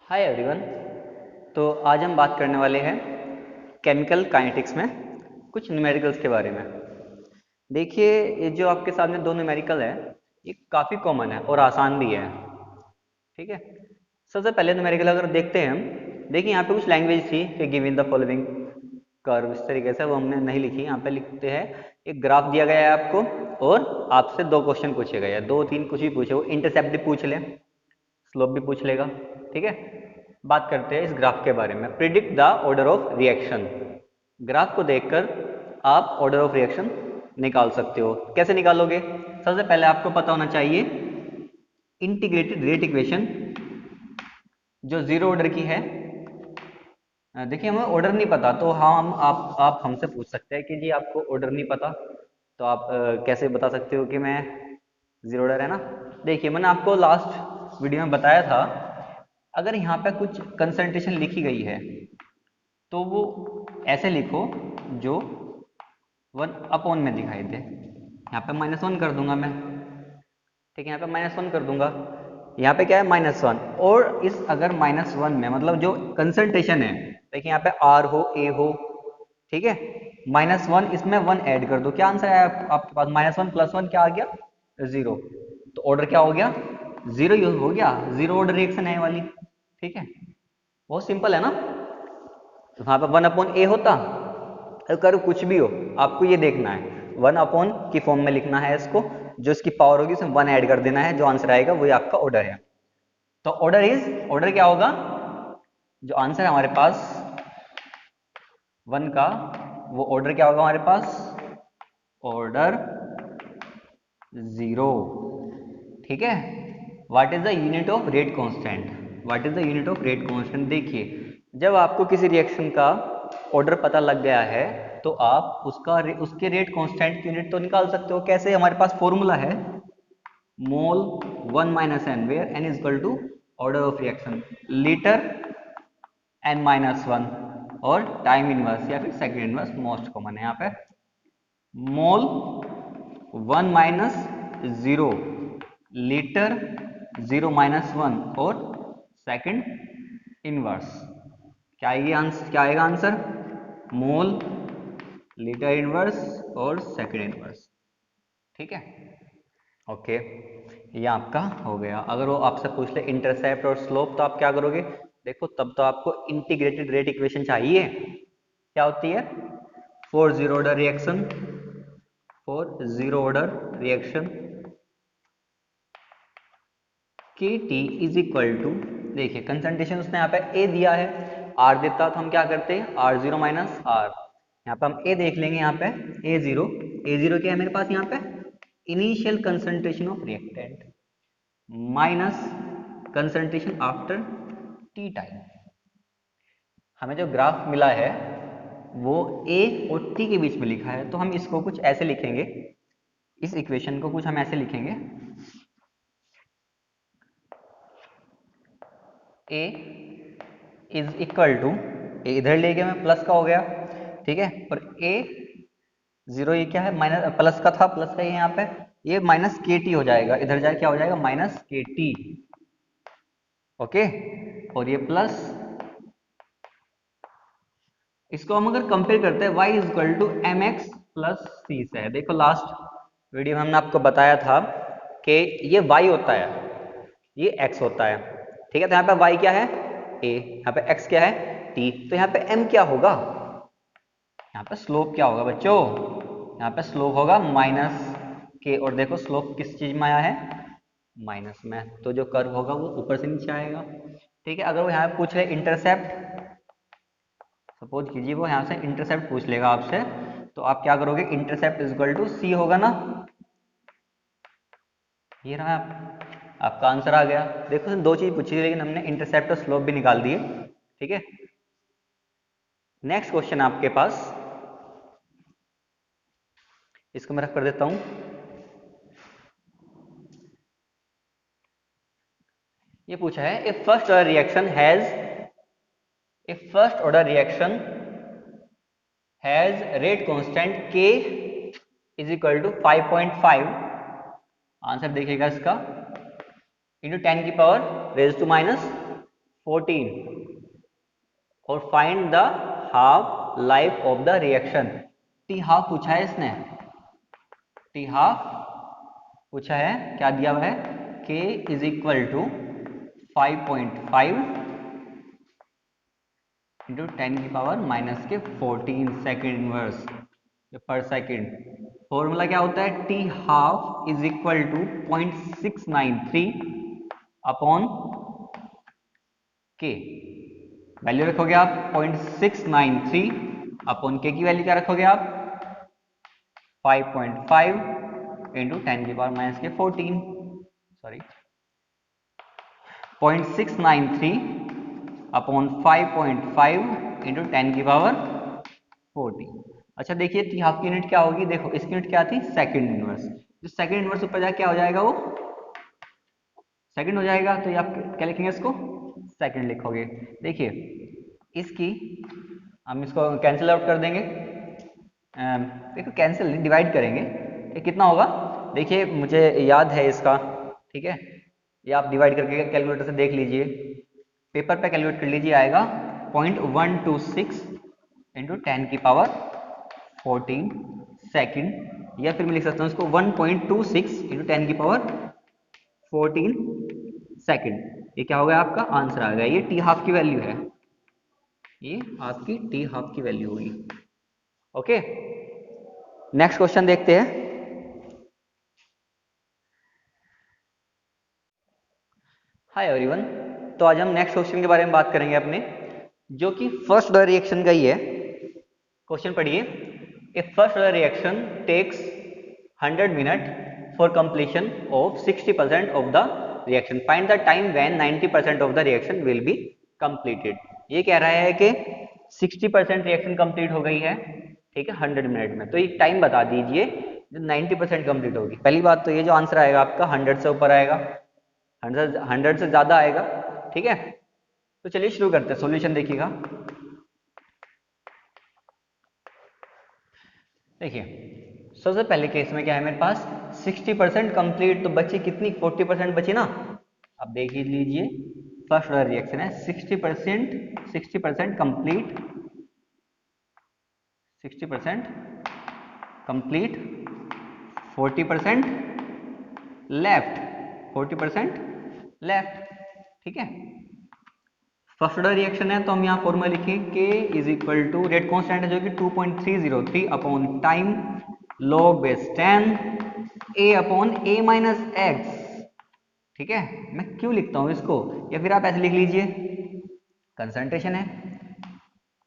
Hi everyone. तो आज हम बात करने वाले हैं केमिकल काइनेटिक्स में कुछ न्यूमेरिकल्स के बारे में। देखिए, ये जो आपके सामने दो न्यूमेरिकल है, ये काफ़ी कॉमन है और आसान भी है। ठीक है, सबसे पहले न्यूमेरिकल अगर देखते हैं हम, देखिए यहाँ पे कुछ लैंग्वेज थी कि give in the following curve, इस तरीके से वो हमने नहीं लिखी। यहाँ पे लिखते हैं एक ग्राफ दिया गया है आपको और आपसे दो क्वेश्चन पूछे गए हैं, दो तीन कुछ भी पूछे, वो इंटरसेप्ट भी पूछ लें, स्लोप भी पूछ लेगा। ठीक है, बात करते हैं इस ग्राफ के बारे में। Predict the order of reaction. Graph को देखकर आप ऑर्डर ऑफ रिएक्शन निकाल सकते हो। कैसे निकालोगे? सबसे पहले आपको पता होना चाहिए इंटीग्रेटेड रेट इक्वेशन जो जीरो ऑर्डर की है। देखिए, हमें ऑर्डर नहीं पता तो हम आप हमसे पूछ सकते हैं कि जी आपको ऑर्डर नहीं पता, तो आप कैसे बता सकते हो कि मैं जीरो ऑर्डर है ना। देखिए, मैंने आपको लास्ट वीडियो में बताया था, अगर यहाँ पे कुछ कंसंट्रेशन लिखी गई है तो वो ऐसे लिखो जो 1 अपॉन में दिखाई दे। यहाँ पे -1 कर दूंगा मैं। ठीक है, यहाँ पे -1 कर दूंगा। यहाँ पे क्या है? -1। और इस अगर -1 में मतलब जो कंसंट्रेशन है, देखिए यहाँ पे R हो, A हो, ठीक है, -1 इसमें 1 ऐड कर दो, क्या आंसर आया आपके पास? -1 + 1 क्या आ गया? 0। तो ऑर्डर क्या हो गया? जीरो यूज हो गया, जीरो ऑर्डर रिएक्शन है ये वाली। ठीक है, बहुत सिंपल है ना। तो वहां पर 1/A होता, अगर कुछ भी हो आपको ये देखना है 1 अपॉन की फॉर्म में लिखना है इसको, जो इसकी पावर होगी उसमें 1 ऐड कर देना है, जो आंसर आएगा वही आपका ऑर्डर है। तो ऑर्डर क्या होगा? जो आंसर है हमारे पास 1 का, वो ऑर्डर क्या होगा हमारे पास? ऑर्डर 0। ठीक है, what is the unit of rate constant? What is the unit of rate constant? देखिए, जब आपको किसी रिएक्शन का ऑर्डर पता लग गया है तो आप उसके रेट कांस्टेंट की यूनिट तो निकाल सकते हो। कैसे? हमारे पास फॉर्मूला है mol 1 - n, where n is equal to order of reaction, litre n-1, और टाइम इनवर्स या फिर सेकंड इनवर्स मोस्ट कॉमन है यहाँ पे। मोल 1 - 0, लीटर 0-1, और सेकंड इनवर्स। क्या आएगा आंसर? मोल, लीटर इनवर्स और सेकंड इनवर्स। ठीक है, ओके, ये आपका हो गया। अगर वो आपसे पूछ ले इंटरसेप्ट और स्लोप तो आप क्या करोगे? देखो, तब तो आपको इंटीग्रेटेड रेट इक्वेशन चाहिए। क्या होती है? फॉर जीरो ऑर्डर रिएक्शन, के टी इज इक्वल टू, देखिए कंसंट्रेशन उसने यहाँ पे ए दिया है, आर देता तो हम क्या करते हैं? R0 - R। यहाँ पे हम ए देख लेंगे, यहाँ पे ए जीरो क्या है मेरे पास? यहाँ पे initial concentration of reactant minus concentration after T time. हमें जो ग्राफ मिला है वो ए और टी के बीच में लिखा है, तो हम इसको कुछ ऐसे लिखेंगे, इस इक्वेशन को कुछ हम ऐसे लिखेंगे, ए इज इक्वल टू, ए इधर ले गया मैं, प्लस का हो गया, ठीक है, और ए जीरो, ये क्या है? माइनस, प्लस का था, प्लस का, ये यहाँ पे ये माइनस के टी हो जाएगा, इधर जाए क्या हो जाएगा? माइनस के टी। ओके, और ये प्लस, इसको हम अगर कंपेयर करते हैं y is equal to M X plus C से। देखो, लास्ट वीडियो में हमने आपको बताया था कि ये y होता है, ये x होता है। ठीक है, तो यहाँ पे y क्या है? a, यहाँ पे x क्या है? t। तो यहाँ पे m क्या होगा? यहाँ पे स्लोप क्या होगा बच्चों? यहाँ पे स्लोप होगा माइनस के, और देखो स्लोप किस चीज में आया है? माइनस में, तो जो कर्व होगा वो ऊपर से नीचे आएगा। ठीक है, अगर वो यहाँ पे पूछ रहे इंटरसेप्ट, सपोज कीजिए वो यहाँ से इंटरसेप्ट पूछ लेगा आपसे, तो आप क्या करोगे? इंटरसेप्ट इज इक्वल टू सी होगा ना। ये रहा आपका आंसर आ गया। देखो, दो चीज पूछी थी लेकिन हमने इंटरसेप्ट और स्लोप भी निकाल दिए। ठीक है, नेक्स्ट क्वेश्चन आपके पास, इसको मैं रख कर देता हूं। ये पूछा है if first order reaction has rate constant k is equal to 5.5। Answer देखिएगा इसका, इंटू 10 की पावर रेज टू -5, 14 और find the half life of the reaction. T half पूछा है इसने, टी हाफ पूछा है, क्या दिया हुआ है, k is equal to 5.5 into 10 की पावर माइनस के 14 सेकेंड इनवर्स पर सेकेंड। फॉर्मूला क्या होता है, T half is equal to 0.693 upon k. Value रखोगे आप 0.693 अपॉन के की वैल्यू क्या रखोगे आप 5.5 इंटू 10 की पावर माइनस के 14, सॉरी 0.693 अपॉन 5.5 इंटू 10 की पावर 14। अच्छा देखिए टी हाफ की यूनिट क्या होगी, देखो इसकी यूनिट क्या थी, सेकंड इनवर्स। जो सेकंड इनवर्स ऊपर जाके क्या हो जाएगा, वो सेकंड हो जाएगा, तो ये आप क्या लिखेंगे, इसको सेकंड लिखोगे। देखिए इसकी हम इसको कैंसिल आउट कर देंगे, देखो कैंसिल नहीं डिवाइड करेंगे, ये कितना होगा, देखिए मुझे याद है इसका, ठीक है, ये आप डिवाइड करके कैलकुलेटर से देख लीजिए, पेपर पे कैलकुलेट कर लीजिए, आएगा 0.126 इंटू 10 की पावर 14 सेकंड, या फिर मैं लिख सकता हूँ इसको 1.26 इंटू 10 की पावर 14 सेकंड। ये क्या होगा, आपका आंसर आ गया, ये टी हाफ की वैल्यू है, ये आपकी टी हाफ की वैल्यू होगी। ओके, नेक्स्ट क्वेश्चन देखते हैं। हाय एवरीवन, तो आज हम नेक्स्ट क्वेश्चन के बारे में बात करेंगे अपने, जो कि फर्स्ट ऑर्डर रिएक्शन का ही है। क्वेश्चन पढ़िए, a first order reaction takes 100 minute for completion of 60% of the reaction, find the time when 90% of the reaction will be completed. ये कह रहा है कि 60% रिएक्शन कंप्लीट हो गई है, ठीक है 100 मिनट में, तो ये टाइम बता दीजिए जो 90% कंप्लीट होगी। पहली बात तो ये जो आंसर आएगा आपका 100 से ऊपर आएगा, 100 से ज्यादा आएगा, ठीक है। तो चलिए शुरू करते हैं, सॉल्यूशन देखिएगा। देखिए सबसे पहले केस में क्या है मेरे पास 60% कंप्लीट, तो बची कितनी 40% बची ना। अब देख लीजिए फर्स्ट ऑर्डर रिएक्शन है 60% कंप्लीट, 60% कंप्लीट, 40% लेफ्ट, 40% लेफ्ट, ठीक है। फर्स्ट ऑर्डर रिएक्शन है तो हम यहाँ फॉर्मूला लिखें k is equal to rate constant है जो कि 2.303 upon time log base 10 a upon a minus x, ठीक है। मैं क्यों लिखता हूँ इसको, या फिर आप ऐसे लिख लीजिए, कंसंट्रेशन है,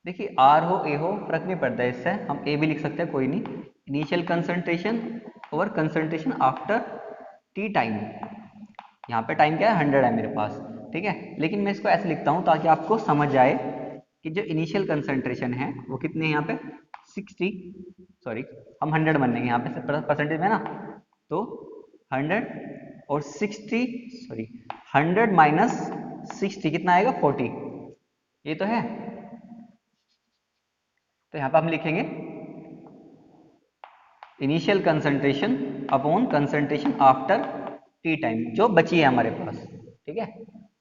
देखिए आर हो ए हो फर्क नहीं पड़ता है, इससे हम ए भी लिख सकते हैं, कोई नहीं। इनिशियल कंसंट्रेशन और कंसंट्रेशन आफ्टर टी टाइम, यहाँ पे टाइम क्या है 100 है मेरे पास, ठीक है। लेकिन मैं इसको ऐसे लिखता हूँ ताकि आपको समझ आए कि जो इनिशियल कंसंट्रेशन है वो कितने हैं यहाँ पे 60, सॉरी हम 100 मान लेंगे यहाँ पे परसेंटेज में ना, तो 100 और 60, सॉरी 100 माइनस 60 कितना आएगा 40, ये तो है। तो यहाँ पे हम लिखेंगे initial concentration upon concentration after T time, जो बची है हमारे पास, ठीक है।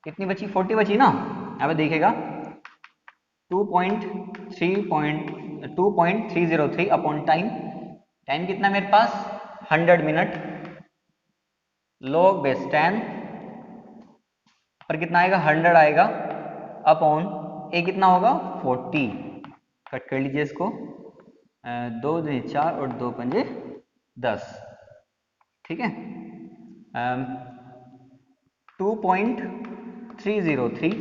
कितनी बची 40 बची ना, यहाँ पे देखिएगा 2.303 अपॉन टाइम, टाइम कितना मेरे पास 100 मिनट, लॉग बेस 10 पर कितना आएगा 100 आएगा, अपॉन ए कितना होगा 40, कट कर लीजिए इसको, 2 दूनी 4 और 2 पंजे 10, ठीक है। 2.303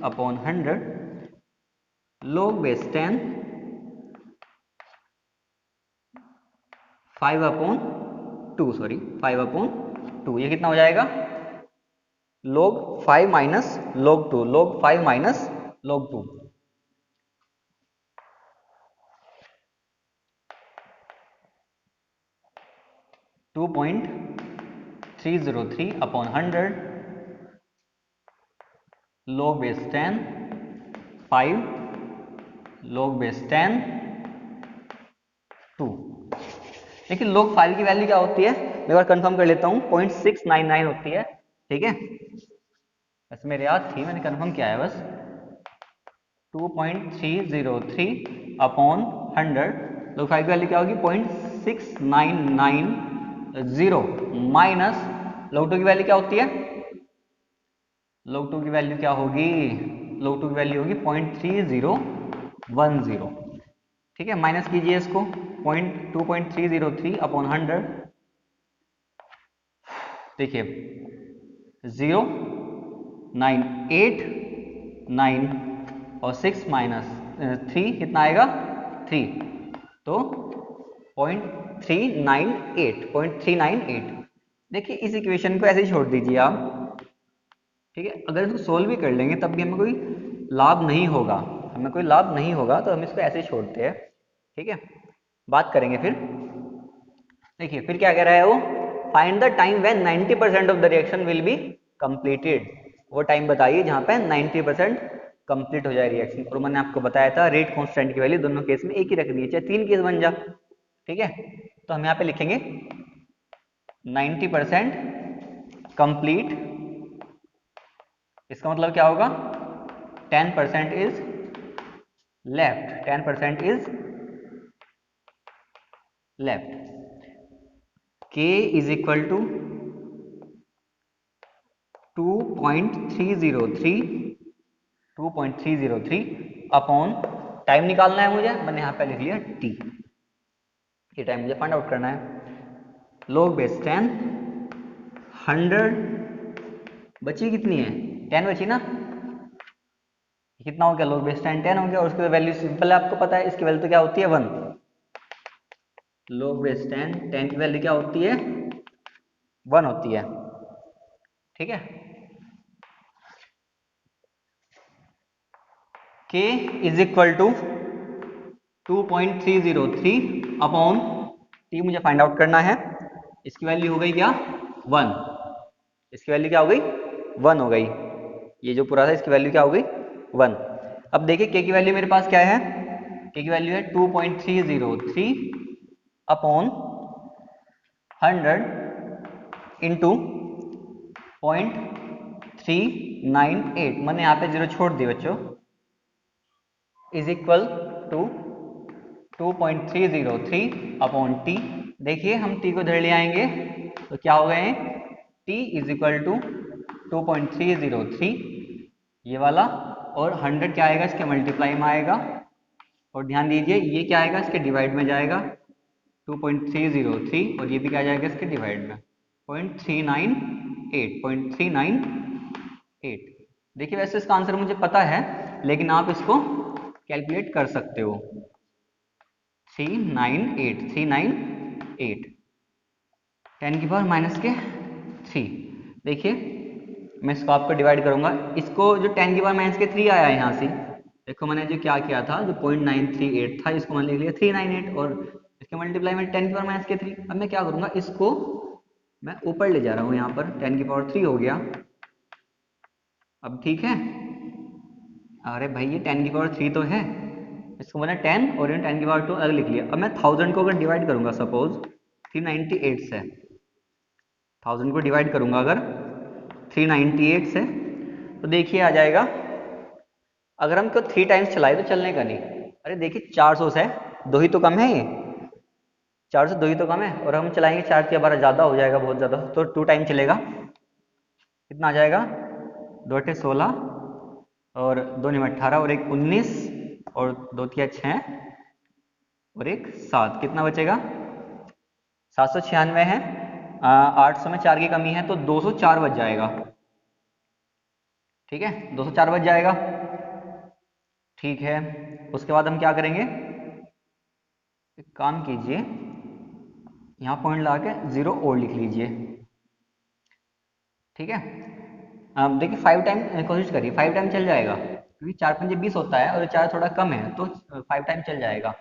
upon 100 log base 10 5 upon 2, sorry 5 upon 2, ये कितना हो जाएगा log 5 minus log 2, log 5 minus log 2, 2.303 upon 100 log base 10 5 log base 10 2। लेकिन log 5 की वैल्यू क्या होती है, मैं एक बार कंफर्म कर लेता हूँ 0.699 होती है, ठीक है। वैसे मेरे याद थी, मैंने कंफर्म किया है बस। 2.303 अपॉन 100, तो फाइव की वैल्यू क्या होगी 0.6990 माइनस log 2 की वैल्यू क्या होती है, log 2 की वैल्यू क्या होगी, log 2 की वैल्यू होगी 0.3010। ठीक है, माइनस कीजिए इसको, 2.303 अपॉन 100, देखिए 0.989 और 6 माइनस 3 कितना आएगा 3, तो 0.398। देखिए इस इक्वेशन को ऐसे ही छोड़ दीजिए आप। ठीक है, अगर इसको सोल्व भी कर लेंगे तब भी हमें कोई लाभ नहीं होगा, तो हम इसको ऐसे ही छोड़ते हैं। ठीक है, बात करेंगे फिर। देखिए फिर क्या कह रहा है वो, find the time when 90% of the reaction will be completed. वो टाइम बताइए जहां पे 90% कंप्लीट हो जाए रिएक्शन। और मैंने आपको बताया था रेट कांस्टेंट की वैल्यू दोनों केस में एक ही रखनी है, चाहे 3 केस बन जा। ठीक है, तो हम यहाँ पे लिखेंगे 90% कंप्लीट, इसका मतलब क्या होगा 10% is left, 10% is left. K is equal to 2.303 upon time निकालना है मुझे, मैंने यहाँ पे लिख लिया T, ये टाइम मुझे फाइंड आउट करना है। log बेस 10, 100 बची कितनी है 10 बची ना, कितना हो गया log बेस 10 10 हो गया। और उसकी वैल्यू सिंपल है, आपको पता है इसकी वैल्यू तो क्या होती है 1। log बेस 10 10 की वैल्यू क्या होती है 1 होती है। ठीक है, K is equal to 2.303 upon T मुझे फाइंड आउट करना है। इसकी वैल्यू हो गई क्या 1, इसकी वैल्यू क्या हो गई 1 हो गई, ये जो पूरा था इसकी वैल्यू क्या हो गई 1। अब देखिए K की वैल्यू मेरे पास क्या है, K की वैल्यू है 2.303 अपॉन 100 इंटू 0.398, मैंने यहाँ पे जीरो छोड़ दी बच्चों, is equal to 2.303 upon T। देखिए हम T को इधर ले आएंगे तो क्या हो गए, T इज इक्वल टू 2.303 ये वाला, और 100 क्या आएगा इसके मल्टीप्लाई में आएगा, और ध्यान दीजिए ये क्या आएगा इसके डिवाइड में जाएगा 2.303, और ये भी क्या जाएगा इसके डिवाइड में 0.398। देखिए वैसे इसका आंसर मुझे पता है, लेकिन आप इसको कैलकुलेट कर सकते हो। 398 10 की पावर माइनस के 3। देखिए मैं इसको आपको डिवाइड करूंगा, इसको जो 10 की पावर माइनस के 3 आया है यहाँ से, देखो मैंने जो क्या किया था, जो 0.938 था इसको मैंने लिख लिया 398, और इसके मल्टीप्लाई में 10 की पावर माइनस के 3। अब मैं क्या करूंगा, इसको मैं ऊपर ले जा रहा हूँ, यहाँ पर 10 की पावर 3 हो गया। अब ठीक है, अरे भाई ये 10 की पावर 3 तो है, इसको मैंने 10 और 10 की पावर 2 अलग लिख लिया। अब मैं 1000 को अगर डिवाइड करूंगा, सपोज 398 से 1000 को डिवाइड करूंगा अगर 398 से, तो देखिए आ जाएगा, अगर हम को 3 टाइम्स चलाए तो चलने का नहीं, अरे देखिए 400 से 2 ही तो कम है, ये 400 2 ही तो कम है, और हम चलाएंगे 4 से 12 ज़्यादा हो जाएगा, बहुत ज़्यादा, तो 2 टाइम चलेगा, कितना आ जाएगा 2 8 16 और 2 9 18 और 1 19 और 2 3 6 और 1 7, कितना बचेगा 796 है। 800 में 4 की कमी है तो 204 बच जाएगा। ठीक है, 204 बच जाएगा। ठीक है, उसके बाद हम क्या करेंगे, एक काम कीजिए, यहाँ पॉइंट लगा के 0 और लिख लीजिए। ठीक है, अब देखिए 5 टाइम कोशिश करिए, 5 टाइम चल जाएगा, क्योंकि 4 5 20 होता है और 4 थोड़ा कम है, तो 5 टाइम चल जाएगा।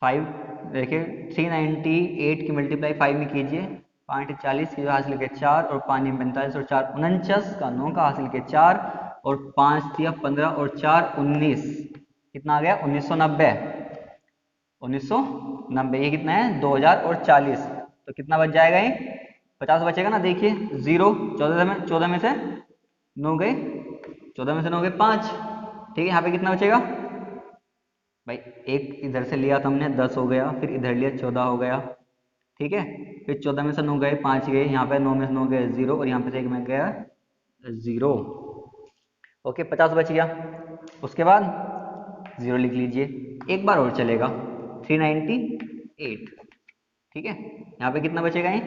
5 देखिए 398 की मल्टीप्लाई 5 में कीजिए, 5 40 की हासिल के 4 और 5 45 और 4 49 का 9 का हासिल के 4 और 5 दिया 15 और 4 19, कितना आ गया 1990। 1990 ये कितना है 2040, तो कितना बच जाएगा ये 50 बचेगा ना। देखिए 0 14 में से 9 गए, 14 में से 9 गए 5। ठीक है, यहाँ पे कितना बचेगा भाई, एक इधर से लिया तो हमने 10 हो गया, फिर इधर लिया 14 हो गया। ठीक है, फिर 14 में से 9 गए 5 गए, यहाँ पे 9 में से 9 गए 0, और यहाँ पे से एक में गया 0। ओके, 50 बच गया। उसके बाद 0 लिख लीजिए, एक बार और चलेगा, 398। ठीक है, यहाँ पे कितना बचेगा ये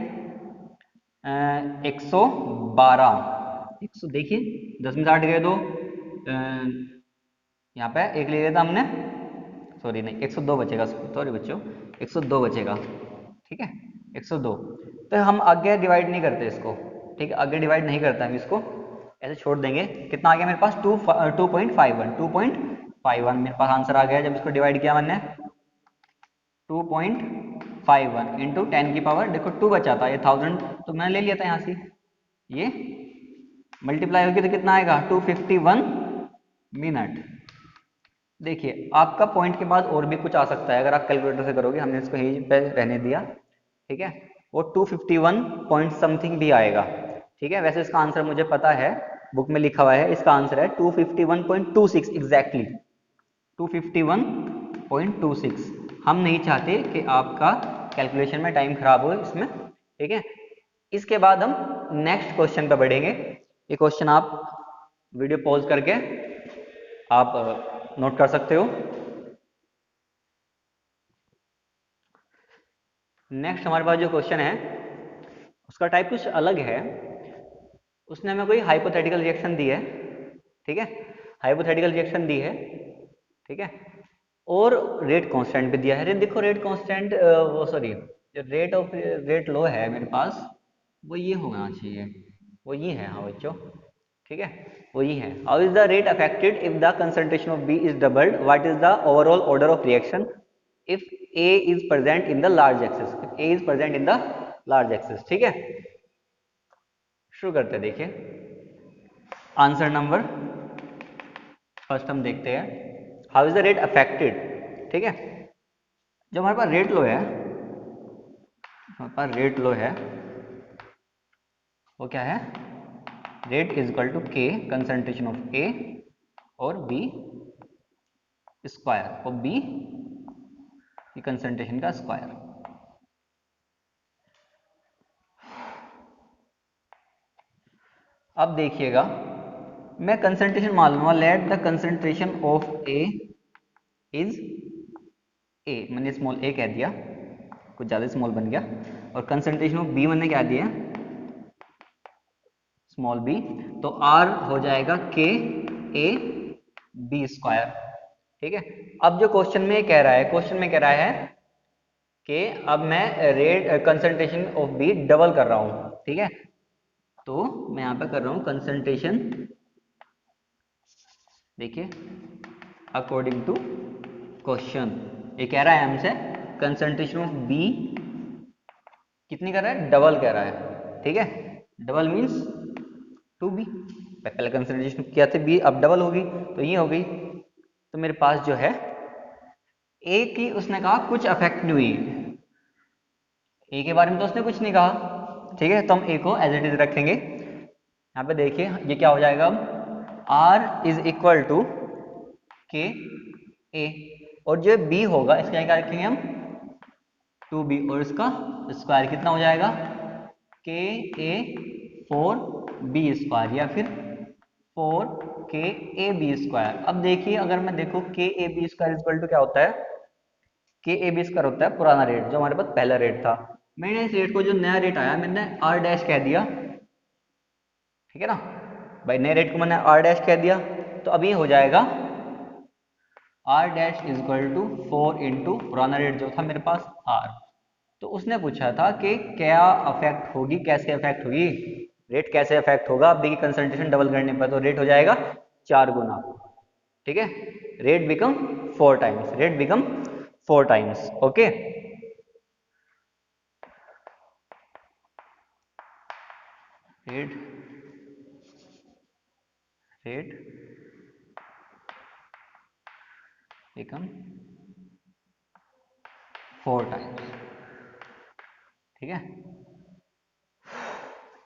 112। 100 देखिए, 10 में से 8 गए तो यहाँ पे एक ले लिया था हमने, सॉरी नहीं 102 बचेगा, सॉरी बच्चों 102 बचेगा। ठीक है, 102। तो हम आगे डिवाइड नहीं करते इसको, ठीक है, आगे डिवाइड नहीं करते हम इसको, ऐसे छोड़ देंगे। कितना आ गया मेरे पास 2.51 मेरे पास आंसर आ गया जब इसको डिवाइड किया मैंने। 2.51 इंटू 10 की पावर, देखो 2 बचा था, ये 1000 तो मैंने ले लिया था यहाँ से, ये मल्टीप्लाई होगी तो कितना आएगा 251 मिनट। देखिए आपका पॉइंट के बाद और भी कुछ आ सकता है अगर आप कैलकुलेटर से करोगे, हमने इसको यहीं पे रहने दिया। ठीक है, वो 251 पॉइंट समथिंग भी आएगा। ठीक है, वैसे इसका आंसर मुझे पता है, बुक में लिखा हुआ है, इसका आंसर है 251.26 एग्जैक्टली 251.26। हम नहीं चाहते कि आपका कैलकुलेशन में टाइम खराब हो इसमें। ठीक है, इसके बाद हम नेक्स्ट क्वेश्चन पर बढ़ेंगे। ये क्वेश्चन आप वीडियो पॉज करके आप नोट कर सकते हो। नेक्स्ट हमारे पास जो क्वेश्चन है उसका टाइप कुछ अलग है। उसने हमें कोई हाइपोथेटिकल रिएक्शन दी है। ठीक है, हाइपोथेटिकल रिएक्शन दी है। ठीक है, और रेट कांस्टेंट भी दिया है। रेट देखो, रेट कांस्टेंट वो सॉरी रेट ऑफ रेट लो है मेरे पास, वो ये होना चाहिए, वो ये है। हाँ बच्चों, ठीक है, वो ये है। How is the rate affected if the concentration of B is doubled, what is the overall order of reaction if A is present in the large excess, if A is present in the large excess. ठीक है, शुरू करते हैं। देखिए answer number first हम देखते हैं, how is the rate affected. ठीक है, जो हमारे पास रेट लो है, हमारे पास रेट लो है वो क्या है, रेट इज इक्वल टू के कंसंट्रेशन ऑफ ए और बी स्क्वायर, और बी की कंसंट्रेशन का स्क्वायर। अब देखिएगा, मैं कंसंट्रेशन मान लूंगा, let the concentration of A is a, मैंने स्मॉल ए कह दिया, कुछ ज़्यादा स्मॉल बन गया, और कंसंट्रेशन ऑफ बी मैंने क्या दिया स्मॉल बी, तो आर हो जाएगा के ए बी स्क्वायर। ठीक है, अब जो क्वेश्चन में कह रहा है, क्वेश्चन में कह रहा है कि अब मैं rate concentration of B double कर रहा हूं। ठीक है, तो मैं यहां पे कर रहा हूं कंसंट्रेशन, देखिए अकॉर्डिंग टू क्वेश्चन, ये कह रहा है हमसे कंसंट्रेशन ऑफ बी कितनी कर रहा है, डबल कह रहा है। ठीक है, डबल मीन्स 2b, पहले कंसंट्रेशन किया थे बी, अब डबल होगी तो ये हो गई। तो मेरे पास जो है ए की उसने कहा कुछ अफेक्ट नहीं हुई, ए के बारे में तो उसने कुछ नहीं कहा। ठीक है, तो हम ए को एज इट इज रखेंगे। यहाँ पे देखिए ये क्या हो जाएगा, अब आर इज इक्वल टू के ए, और जो बी होगा इसका क्या रखेंगे हम 2b, और इसका स्क्वायर कितना हो जाएगा के ए 4b स्क्वायर, या फिर 4 के ए बी स्क्वायर। अब देखिए अगर मैं देखो k A B square equal to क्या होता है, के ए बी स्क्वायर होता है पुराना रेट जो हमारे पास पहला रेट था। मैंने इस रेट को, जो नया रेट आया मैंने आर डैश कह दिया। ठीक है ना भाई, नए रेट को मैंने आर डैश कह दिया, तो अभी हो जाएगा R dash is equal to 4 into पुराना रेट जो था मेरे पास आर। तो उसने पूछा था कि क्या अफेक्ट होगी, कैसे अफेक्ट होगी, रेट कैसे अफेक्ट होगा। अब देखिए कंसंट्रेशन डबल करने पर तो रेट हो जाएगा 4 गुना। ठीक है, rate become 4 times, rate become 4 times. Okay, rate rate become 4 times. ठीक है,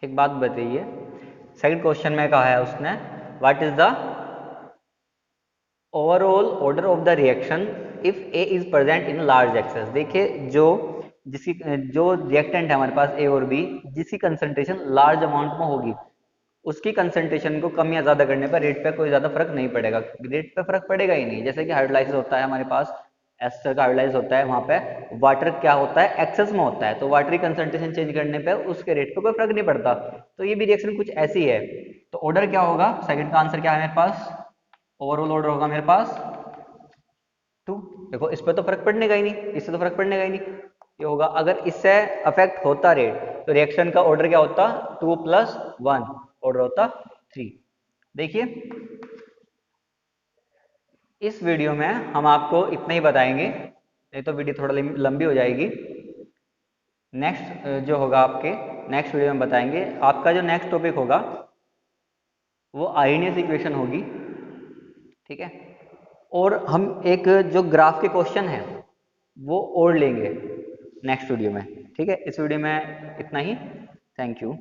एक बात बताइए, सेकंड क्वेश्चन में कहा है उसने, what is the overall order of the reaction if A is present in large access. देखिए जो रिएक्टेंट है हमारे पास ए और बी, जिसकी कंसंट्रेशन लार्ज अमाउंट में होगी, उसकी कंसंट्रेशन को कम या ज्यादा करने पर रेट पे कोई ज्यादा फर्क नहीं पड़ेगा। रेट पे फर्क पड़ेगा ही नहीं। जैसे कि हाइड्रोलाइसिस होता है हमारे पास, एस्टर का हाइड्रोलाइज होता है, वहां पे वाटर क्या होता है, एक्सेस में होता है, तो वाटर की कंसंट्रेशन चेंज करने पे उसके रेट पे कोई फर्क नहीं पड़ता। तो ये भी रिएक्शन कुछ ऐसी है। तो ऑर्डर क्या होगा, सेकंड का आंसर क्या है मेरे पास, ओवरऑल ऑर्डर होगा मेरे पास 2। देखो इस पर तो फर्क पड़ने का ही नहीं, इससे तो फर्क पड़ने का ही नहीं। ये होगा, अगर इससे अफेक्ट होता रेट तो रिएक्शन का ऑर्डर क्या होता, 2 + 1 ऑर्डर होता 3। देखिए इस वीडियो में हम आपको इतना ही बताएंगे, नहीं तो वीडियो थोड़ा लंबी हो जाएगी। नेक्स्ट जो होगा आपके नेक्स्ट वीडियो में बताएंगे। आपका जो नेक्स्ट टॉपिक होगा वो आर्हेनियस इक्वेशन होगी, ठीक है। और हम एक जो ग्राफ के क्वेश्चन है वो और लेंगे नेक्स्ट वीडियो में, ठीक है। इस वीडियो में इतना ही। Thank you.